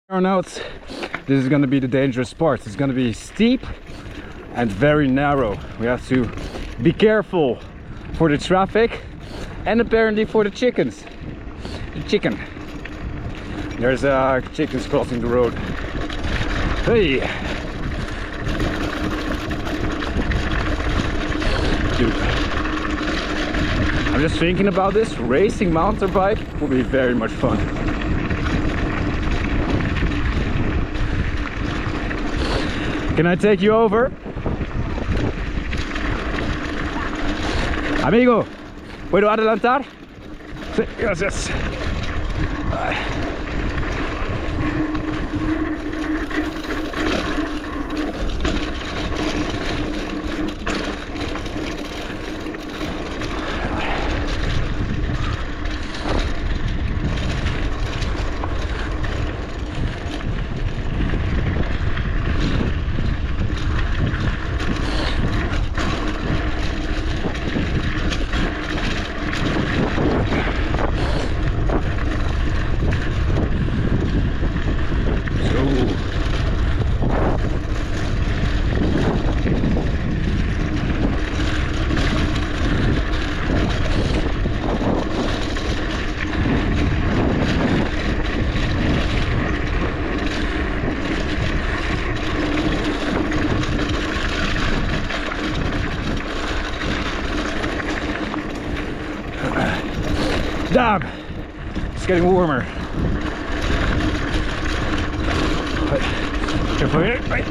Turnouts, this is going to be the dangerous part. It's going to be steep and very narrow. We have to be careful for the traffic and apparently for the chickens. The chicken. There's chickens crossing the road. Hey! Dude. I'm just thinking about this. Racing mountain bike will be very much fun. Can I take you over? Amigo, ¿puedo adelantar? Sí, gracias. Damn, it's getting warmer. Careful here, right.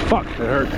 Fuck, that hurt.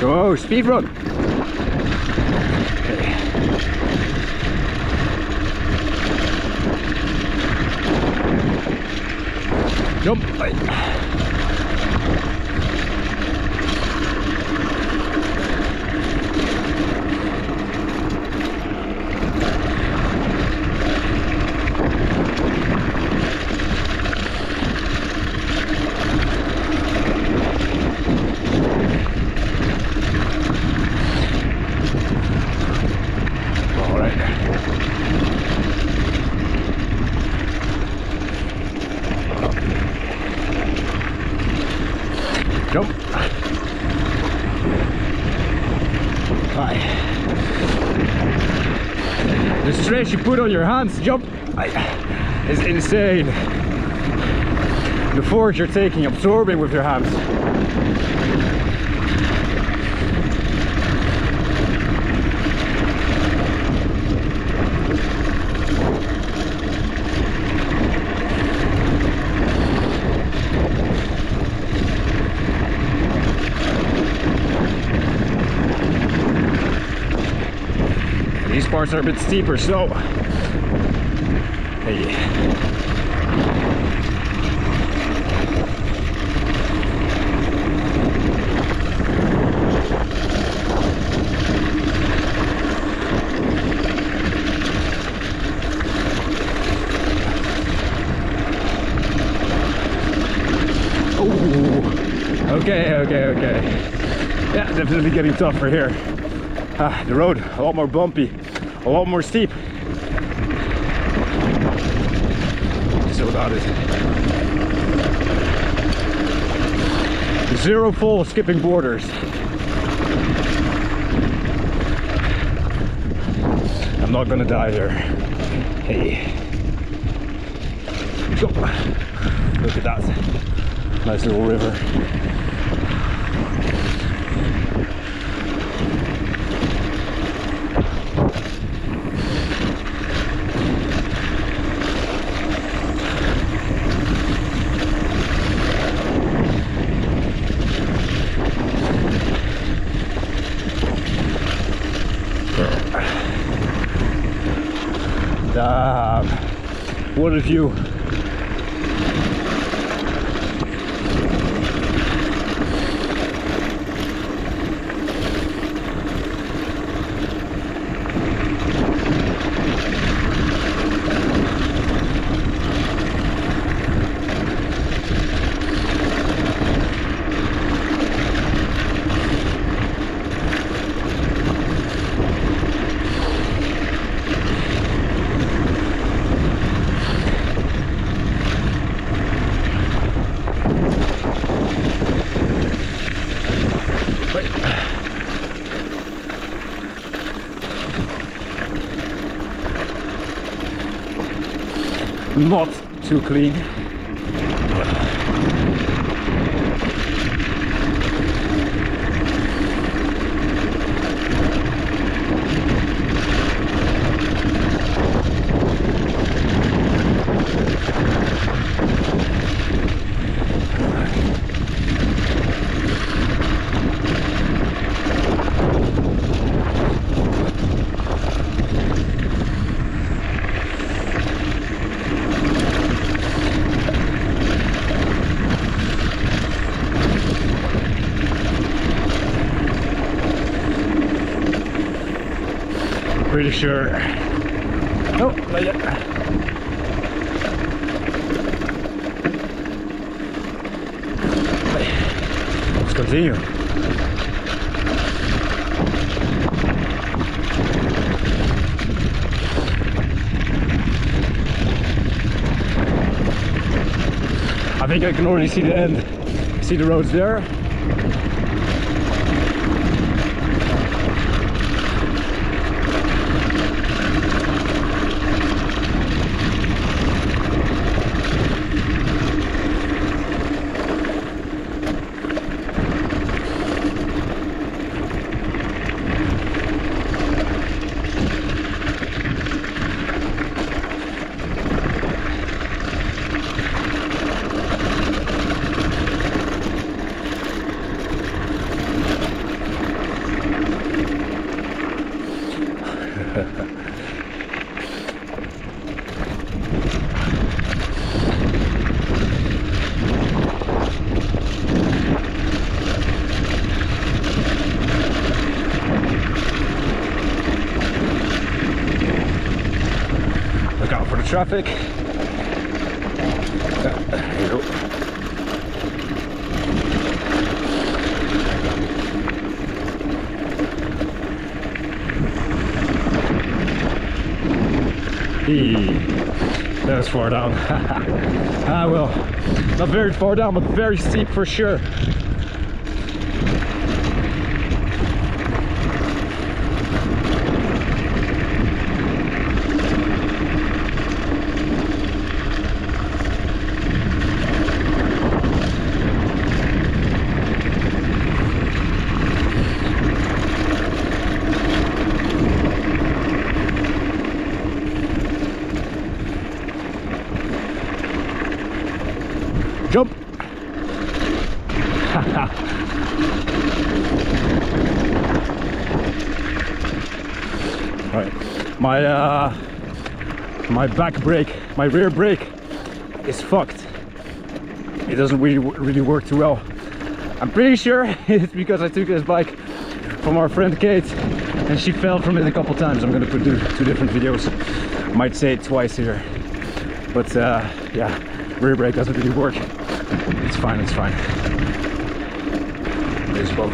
Go, speed run. Okay. Jump. Jump. Right. The stress you put on your hands, jump, is insane. The force you're taking, absorbing with your hands. These parts are a bit steeper, so hey. Ooh. Okay. Yeah, definitely getting tougher here. The road, a lot more bumpy, a lot more steep. So that is zero full skipping borders. I'm not gonna die here. Hey. go. Look at that. Nice little river. Damn, what a view. Not too clean. Pretty sure. No, not yet. Let's continue. I think I can already see the end. See the roads there. Look out for the traffic. There you go. That was far down. Ah well, not very far down, but very steep for sure. Jump! Right, my back brake, my rear brake is fucked. It doesn't really work too well. I'm pretty sure it's because I took this bike from our friend Kate and she fell from it a couple times. I'm gonna put two different videos. Might say it twice here, but yeah, rear brake doesn't really work. It's fine, it's fine. There's both.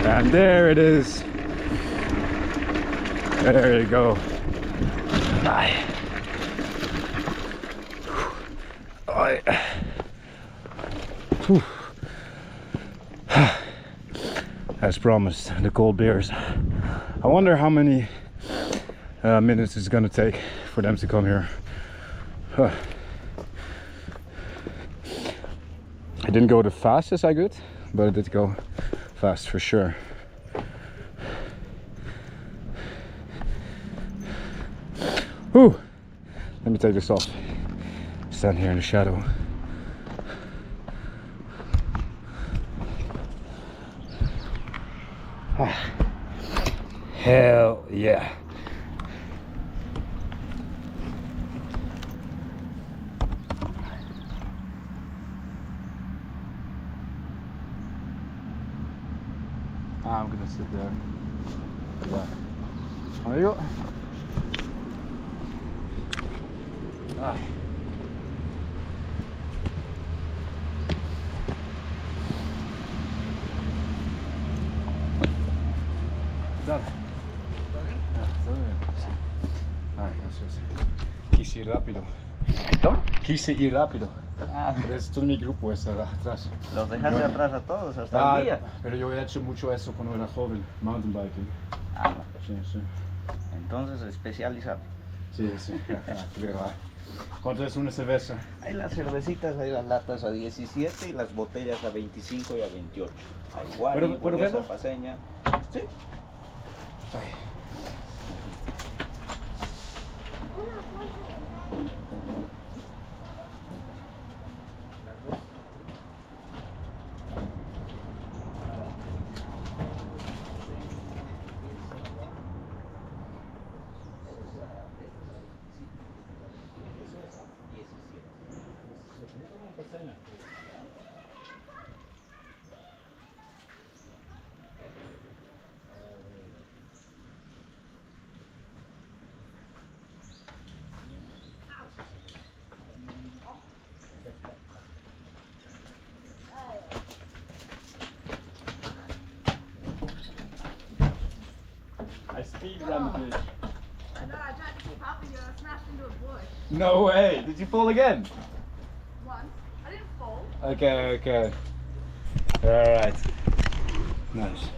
And there it is. There you go. Bye. as promised, the cold beers. I wonder how many minutes it's gonna take for them to come here. Huh. I didn't go the fastest I could, but I did go fast for sure. Whew. Let me take this off. Stand here in the shadow. Ah. Hell yeah. I'm gonna sit there. Yeah. There you go. Ah. Done. Ja, todo bien. Sí. Ay, gracias. Quise ir rápido. ¿Cómo? Quise ir rápido. Ah, Pero es todo mi grupo está atrás. los dejaste atrás a todos hasta el día. Pero yo he hecho mucho eso cuando era joven, mountain biking. Ah, no. Sí, sí. Entonces especializado. Sí, sí. ¿Cuánto es una cerveza? Hay las cervecitas, hay las latas a 17 y las botellas a 25 y a 28. Hay igual, ¿Pero verlo? paseña. Sí. Ay. I speedrun the bitch. I know, I tried to keep up with you, I smashed into a bush. No way! Did you fall again? Once. I didn't fall. Okay, okay. Alright. Nice.